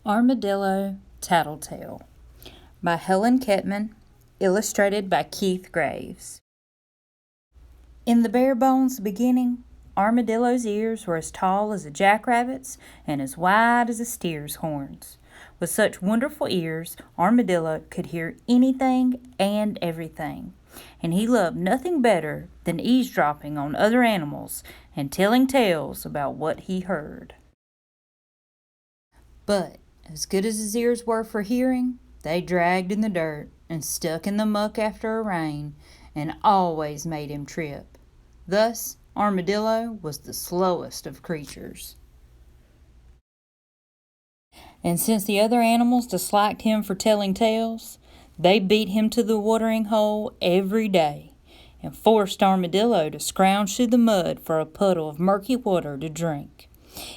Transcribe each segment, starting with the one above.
Armadillo Tattletale by Helen Ketteman, illustrated by Keith Graves. In the bare bones beginning, Armadillo's ears were as tall as a jackrabbit's and as wide as a steer's horns. With such wonderful ears, Armadillo could hear anything and everything, and he loved nothing better than eavesdropping on other animals and telling tales about what he heard. But as good as his ears were for hearing, they dragged in the dirt and stuck in the muck after a rain and always made him trip. Thus, Armadillo was the slowest of creatures. And since the other animals disliked him for telling tales, they beat him to the watering hole every day and forced Armadillo to scrounge through the mud for a puddle of murky water to drink.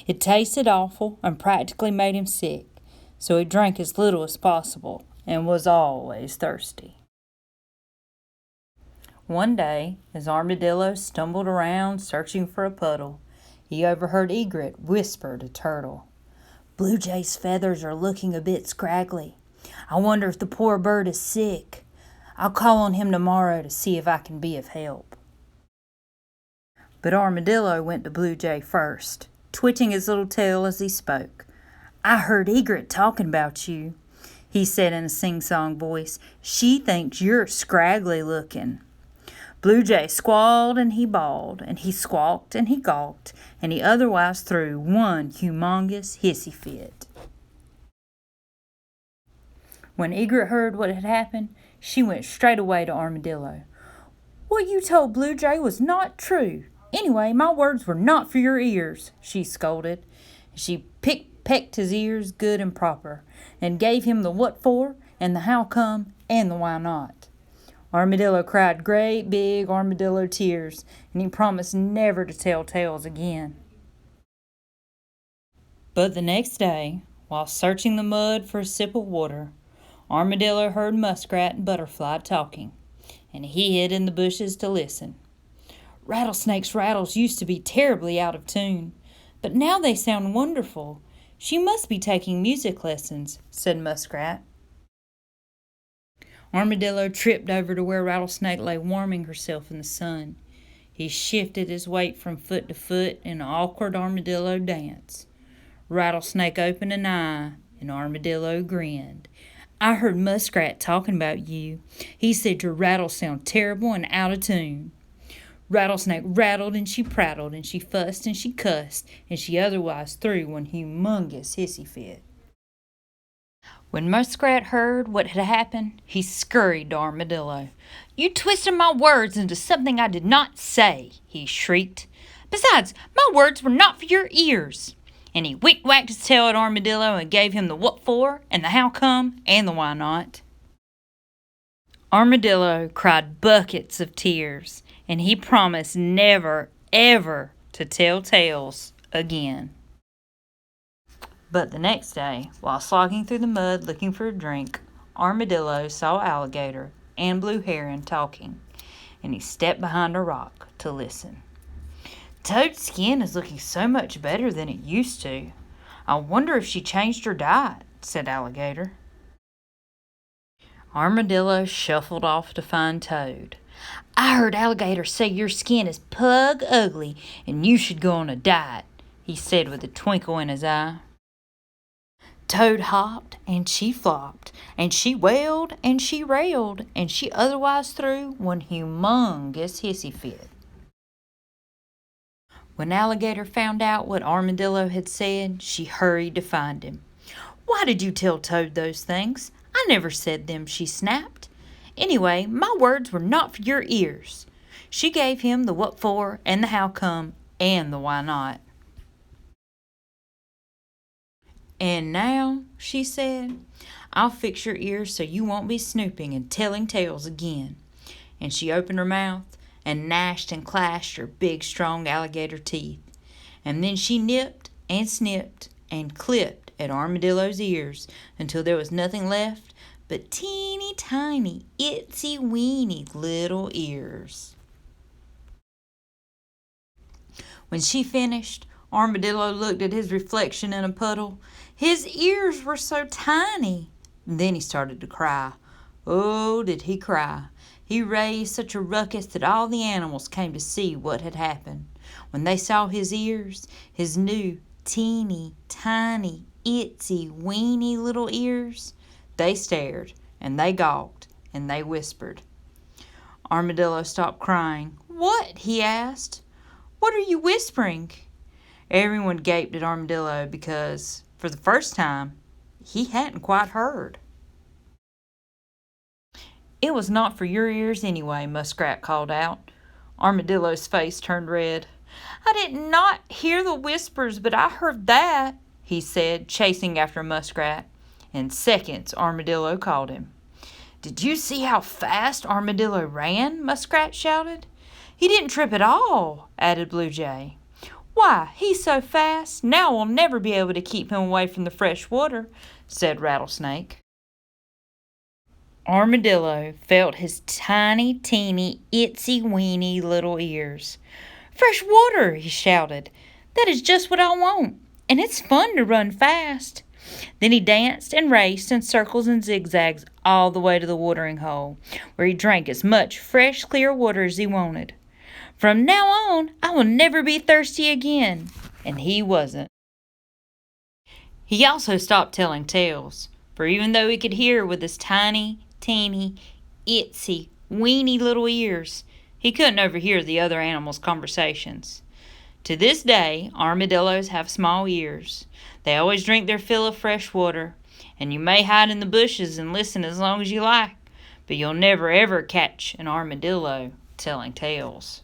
It tasted awful and practically made him sick, so he drank as little as possible and was always thirsty. One day, as Armadillo stumbled around searching for a puddle, he overheard Egret whisper to Turtle, "Blue Jay's feathers are looking a bit scraggly. I wonder if the poor bird is sick. I'll call on him tomorrow to see if I can be of help." But Armadillo went to Blue Jay first, twitching his little tail as he spoke. "I heard Egret talking about you," he said in a sing-song voice. "She thinks you're scraggly looking." Blue Jay squalled and he bawled, and he squawked and he gawked, and he otherwise threw one humongous hissy fit. When Egret heard what had happened, she went straight away to Armadillo. "What you told Blue Jay was not true. Anyway, my words were not for your ears," she scolded. She pecked his ears good and proper, and gave him the what for, and the how come, and the why not. Armadillo cried great big armadillo tears, and he promised never to tell tales again. But the next day, while searching the mud for a sip of water, Armadillo heard Muskrat and Butterfly talking, and he hid in the bushes to listen. "Rattlesnake's rattles used to be terribly out of tune, but now they sound wonderful. She must be taking music lessons," said Muskrat. Armadillo tripped over to where Rattlesnake lay warming herself in the sun. He shifted his weight from foot to foot in an awkward armadillo dance. Rattlesnake opened an eye, and Armadillo grinned. "I heard Muskrat talking about you. He said your rattles sound terrible and out of tune." Rattlesnake rattled and she prattled and she fussed and she cussed and she otherwise threw one humongous hissy fit. When Muskrat heard what had happened, he scurried to Armadillo. "You twisted my words into something I did not say," he shrieked. "Besides, my words were not for your ears." And he whacked his tail at Armadillo and gave him the what for, and the how come, and the why not. Armadillo cried buckets of tears, and he promised never, ever to tell tales again. But the next day, while slogging through the mud looking for a drink, Armadillo saw Alligator and Blue Heron talking, and he stepped behind a rock to listen. "Toad's skin is looking so much better than it used to. I wonder if she changed her diet," said Alligator. Armadillo shuffled off to find Toad. "I heard Alligator say your skin is pug ugly and you should go on a diet," he said with a twinkle in his eye. Toad hopped and she flopped, and she wailed and she railed, and she otherwise threw one humongous hissy fit. When Alligator found out what Armadillo had said, she hurried to find him. "Why did you tell Toad those things? I never said them," she snapped. "Anyway, my words were not for your ears." She gave him the what for, and the how come, and the why not. "And now," she said, "I'll fix your ears so you won't be snooping and telling tales again." And she opened her mouth and gnashed and clashed her big, strong alligator teeth. And then she nipped and snipped and clipped at Armadillo's ears until there was nothing left but teeny tiny, itsy weeny little ears. When she finished, Armadillo looked at his reflection in a puddle. His ears were so tiny. Then he started to cry. Oh, did he cry. He raised such a ruckus that all the animals came to see what had happened. When they saw his ears, his new teeny, tiny, itsy, weeny little ears, they stared, and they gawked, and they whispered. Armadillo stopped crying. "What?" he asked. "What are you whispering?" Everyone gaped at Armadillo because, for the first time, he hadn't quite heard. "It was not for your ears anyway," Muskrat called out. Armadillo's face turned red. "I did not hear the whispers, but I heard that," he said, chasing after Muskrat. In seconds, Armadillo caught him. "Did you see how fast Armadillo ran?" Muskrat shouted. "He didn't trip at all," added Blue Jay. "Why, he's so fast, now we'll never be able to keep him away from the fresh water," said Rattlesnake. Armadillo felt his tiny, teeny, itsy, weeny little ears. "Fresh water!" he shouted. "That is just what I want, and it's fun to run fast." Then he danced and raced in circles and zigzags all the way to the watering hole, where he drank as much fresh, clear water as he wanted. "From now on, I will never be thirsty again." And he wasn't. He also stopped telling tales, for even though he could hear with his tiny, teeny, itsy, weeny little ears, he couldn't overhear the other animals' conversations. To this day, armadillos have small ears. They always drink their fill of fresh water, and you may hide in the bushes and listen as long as you like, but you'll never ever catch an armadillo telling tales.